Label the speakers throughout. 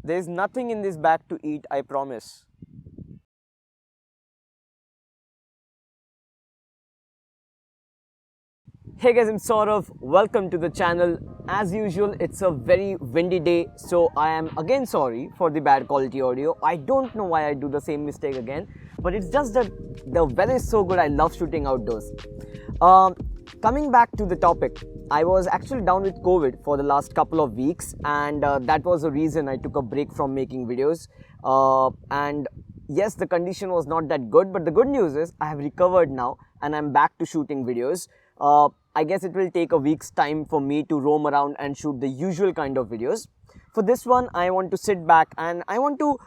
Speaker 1: There's nothing in this bag to eat, I promise. Hey guys, I'm Saurav. Welcome to the channel. As usual, it's a very windy day, so I am again sorry for the bad quality audio. I don't know why I do the same mistake again, but it's just that the weather is so good. I love shooting outdoors. Coming back to the topic, I was actually down with COVID for the last couple of weeks, and that was the reason I took a break from making videos. And yes, the condition was not that good, but the good news is I have recovered now and I'm back to shooting videos. I guess it will take a week's time for me to roam around and shoot the usual kind of videos. For this one, I want to sit back and I want to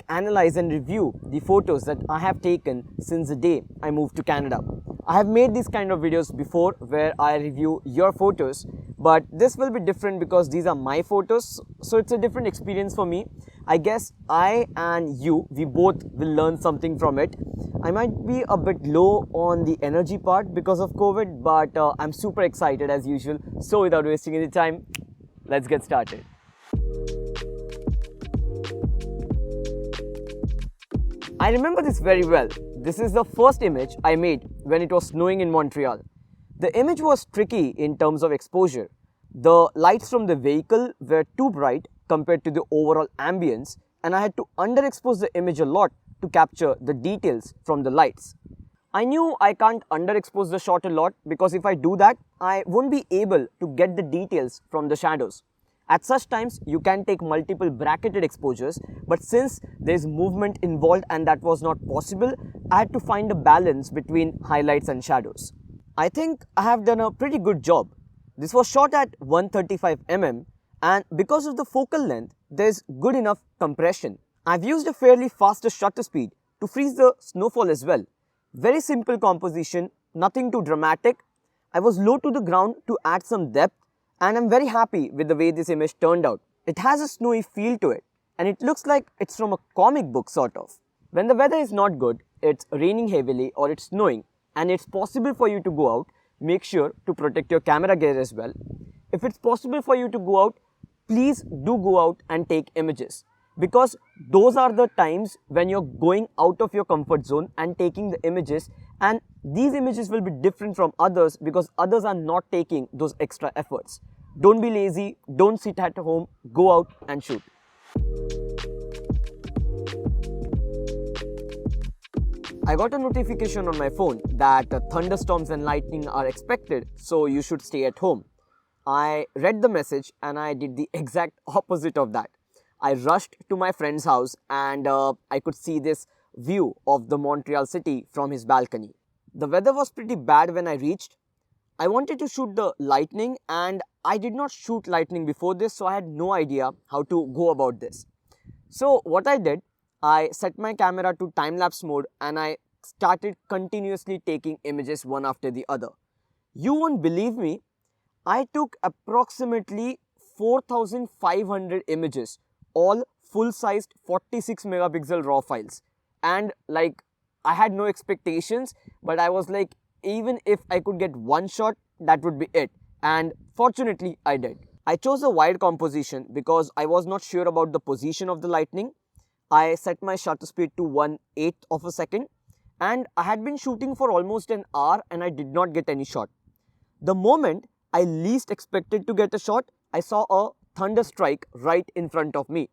Speaker 1: analyze and review the photos that I have taken since the day I moved to Canada. I have made these kind of videos before where I review your photos, but this will be different because these are my photos, so it's a different experience for me. I guess I and you, we both will learn something from it. I might be a bit low on the energy part because of COVID, but I'm super excited as usual. So without wasting any time, let's get started. I remember this very well. This is the first image I made when it was snowing in Montreal. The image was tricky in terms of exposure. The lights from the vehicle were too bright compared to the overall ambience, and I had to underexpose the image a lot to capture the details from the lights. I knew I can't underexpose the shot a lot because if I do that, I won't be able to get the details from the shadows. At such times, you can take multiple bracketed exposures, but since there's movement involved and that was not possible, I had to find a balance between highlights and shadows. I think I have done a pretty good job. This was shot at 135mm, and because of the focal length, there's good enough compression. I've used a fairly faster shutter speed to freeze the snowfall as well. Very simple composition, nothing too dramatic. I was low to the ground to add some depth, and I'm very happy with the way this image turned out. It has a snowy feel to it, and it looks like it's from a comic book sort of. When the weather is not good, it's raining heavily or it's snowing, and it's possible for you to go out, make sure to protect your camera gear as well. If it's possible for you to go out, please do go out and take images, because those are the times when you're going out of your comfort zone and taking the images, and these images will be different from others because others are not taking those extra efforts. Don't be lazy, don't sit at home, go out and shoot. I got a notification on my phone that thunderstorms and lightning are expected, so you should stay at home. I read the message and I did the exact opposite of that. I rushed to my friend's house and I could see this view of the Montreal city from his balcony. The weather was pretty bad when I reached. I wanted to shoot the lightning and I did not shoot lightning before this, so I had no idea how to go about this. So what I did, I set my camera to time-lapse mode and I started continuously taking images one after the other. You won't believe me, I took approximately 4,500 images, all full-sized 46 megapixel raw files. And I had no expectations, but I was like, even if I could get one shot, that would be it. And fortunately, I did. I chose a wide composition because I was not sure about the position of the lightning. I set my shutter speed to 1/8 of a second, and I had been shooting for almost an hour and I did not get any shot. The moment I least expected to get a shot, I saw a thunder strike right in front of me.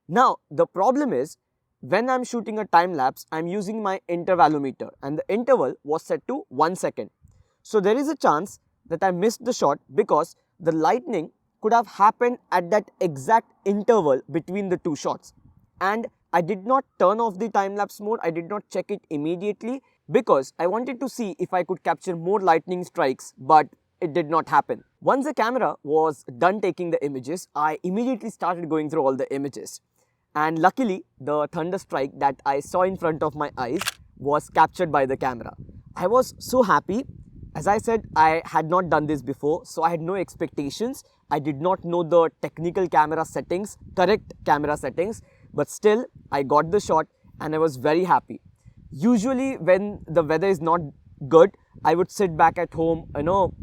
Speaker 1: Now, the problem is, when I'm shooting a time lapse, I'm using my intervalometer and the interval was set to 1 second. So there is a chance that I missed the shot because the lightning could have happened at that exact interval between the two shots. And I did not turn off the time-lapse mode, I did not check it immediately because I wanted to see if I could capture more lightning strikes, but it did not happen. Once the camera was done taking the images, I immediately started going through all the images. And luckily, the thunder strike that I saw in front of my eyes was captured by the camera. I was so happy. As I said, I had not done this before, so I had no expectations. I did not know the technical camera settings, correct camera settings, but still I got the shot and I was very happy. Usually when the weather is not good, I would sit back at home,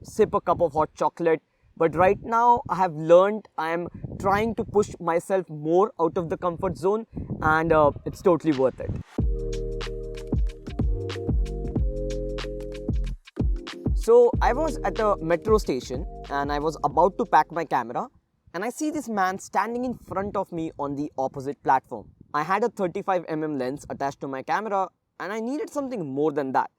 Speaker 1: sip a cup of hot chocolate, But right now I have learned, I am trying to push myself more out of the comfort zone, and it's totally worth it. So I was at a metro station and I was about to pack my camera, and I see this man standing in front of me on the opposite platform. I had a 35mm lens attached to my camera and I needed something more than that.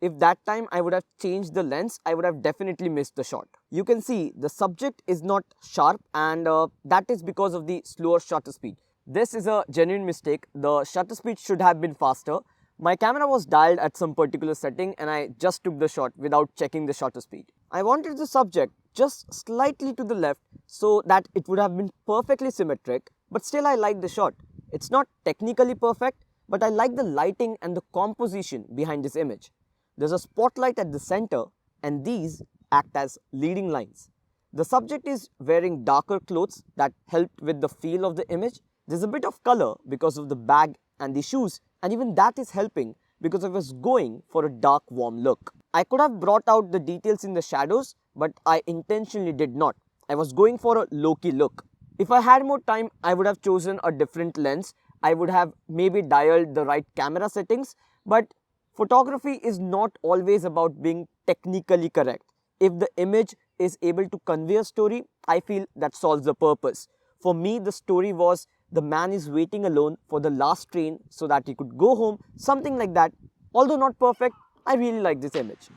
Speaker 1: If that time I would have changed the lens, I would have definitely missed the shot. You can see the subject is not sharp, and that is because of the slower shutter speed. This is a genuine mistake. The shutter speed should have been faster. My camera was dialed at some particular setting and I just took the shot without checking the shutter speed. I wanted the subject just slightly to the left so that it would have been perfectly symmetric, but still I liked the shot. It's not technically perfect, but I like the lighting and the composition behind this image. There's a spotlight at the center and these act as leading lines. The subject is wearing darker clothes that helped with the feel of the image. There's a bit of color because of the bag and the shoes, and even that is helping because I was going for a dark, warm look. I could have brought out the details in the shadows, but I intentionally did not. I was going for a low-key look. If I had more time, I would have chosen a different lens. I would have maybe dialed the right camera settings, but photography is not always about being technically correct. If the image is able to convey a story, I feel that solves the purpose. For me, the story was the man is waiting alone for the last train so that he could go home, something like that. Although not perfect, I really like this image.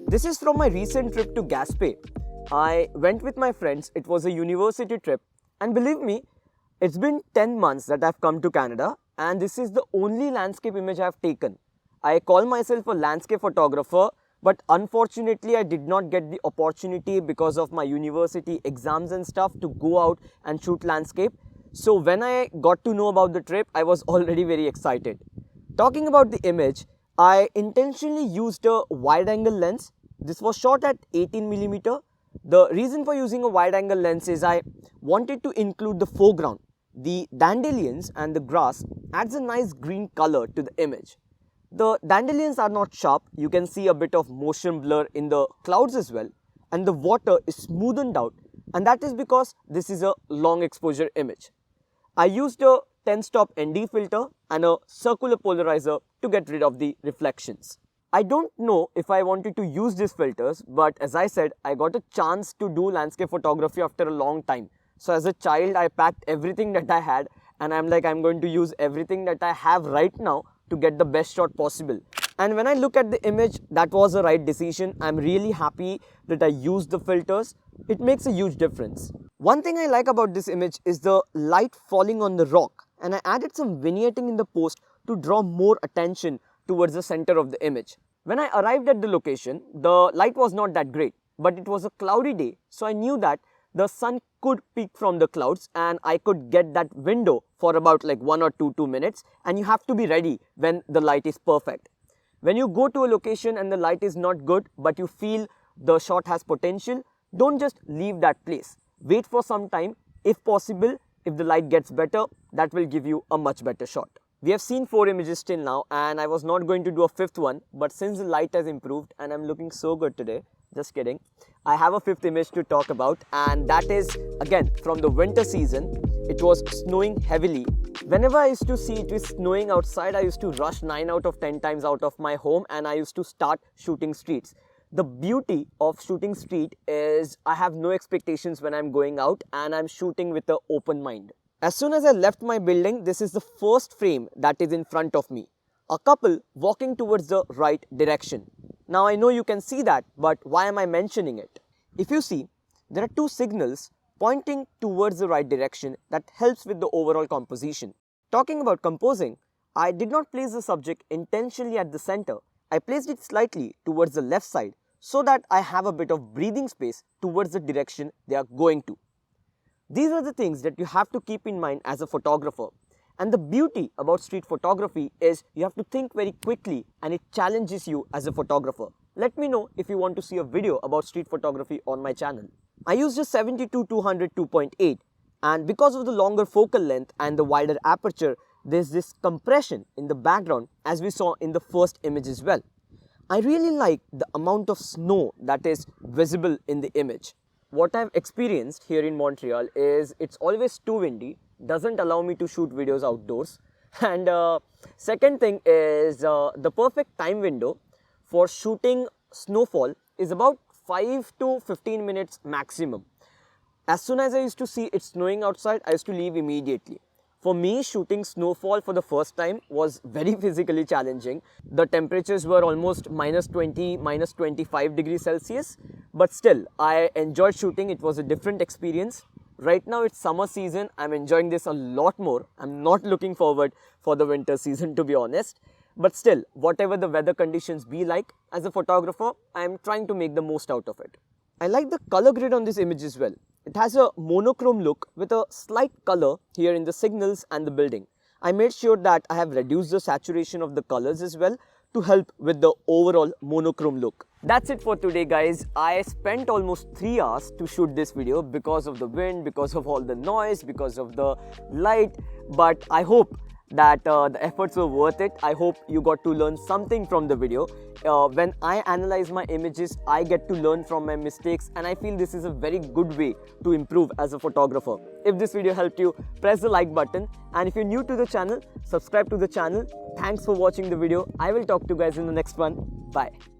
Speaker 1: This is from my recent trip to Gaspé. I went with my friends. It was a university trip, and believe me, it's been 10 months that I've come to Canada, and this is the only landscape image I've taken. I call myself a landscape photographer, but unfortunately I did not get the opportunity because of my university exams and stuff to go out and shoot landscape. So when I got to know about the trip, I was already very excited. Talking about the image, I intentionally used a wide angle lens. This was shot at 18mm. The reason for using a wide angle lens is I wanted to include the foreground. The dandelions and the grass adds a nice green color to the image. The dandelions are not sharp. You can see a bit of motion blur in the clouds as well, and the water is smoothened out, and that is because this is a long exposure image. I used a 10-stop ND filter and a circular polarizer to get rid of the reflections. I don't know if I wanted to use these filters, but as I said, I got a chance to do landscape photography after a long time. So as a child, I packed everything that I had, and I'm going to use everything that I have right now to get the best shot possible. And when I look at the image, that was the right decision. I'm really happy that I used the filters. It makes a huge difference. One thing I like about this image is the light falling on the rock, and I added some vignetting in the post to draw more attention towards the center of the image. When I arrived at the location, the light was not that great, but it was a cloudy day, so I knew that the sun could peek from the clouds and I could get that window for about 1 or 2 minutes, and you have to be ready when the light is perfect. When you go to a location and the light is not good, but you feel the shot has potential, don't just leave that place. Wait for some time. If possible, if the light gets better, that will give you a much better shot. We have seen 4 images till now, and I was not going to do a 5th one, but since the light has improved and I'm looking so good today, just kidding, I have a 5th image to talk about, and that is again from the winter season. It was snowing heavily. Whenever I used to see it was snowing outside, I used to rush 9 out of 10 times out of my home and I used to start shooting streets. The beauty of shooting street is I have no expectations when I'm going out and I'm shooting with an open mind. As soon as I left my building, this is the first frame that is in front of me. A couple walking towards the right direction. Now I know you can see that, but why am I mentioning it? If you see, there are 2 signals pointing towards the right direction that helps with the overall composition. Talking about composing, I did not place the subject intentionally at the center. I placed it slightly towards the left side so that I have a bit of breathing space towards the direction they are going to. These are the things that you have to keep in mind as a photographer. And the beauty about street photography is you have to think very quickly and it challenges you as a photographer. Let me know if you want to see a video about street photography on my channel. I used a 70-200 2.8, and because of the longer focal length and the wider aperture, there's this compression in the background as we saw in the first image as well. I really like the amount of snow that is visible in the image. What I've experienced here in Montreal is it's always too windy, doesn't allow me to shoot videos outdoors. And second thing is the perfect time window for shooting snowfall is about 5 to 15 minutes maximum. As soon as I used to see it snowing outside, I used to leave immediately. For me, shooting snowfall for the first time was very physically challenging. The temperatures were almost minus 20, minus 25 degrees Celsius, but still, I enjoyed shooting. It was a different experience. Right now, it's summer season. I'm enjoying this a lot more. I'm not looking forward for the winter season, to be honest. But still, whatever the weather conditions be like, as a photographer, I'm trying to make the most out of it. I like the color grade on this image as well. It has a monochrome look with a slight color here in the signals and the building. I made sure that I have reduced the saturation of the colors as well to help with the overall monochrome look. That's it for today, guys. I spent almost 3 hours to shoot this video because of the wind, because of all the noise, because of the light. But I hope that the efforts were worth it. I hope you got to learn something from the video. When I analyze my images, I get to learn from my mistakes, and I feel this is a very good way to improve as a photographer. If this video helped you, press the like button, and if you're new to the channel, subscribe to the channel. Thanks for watching the video. I will talk to you guys in the next one. Bye.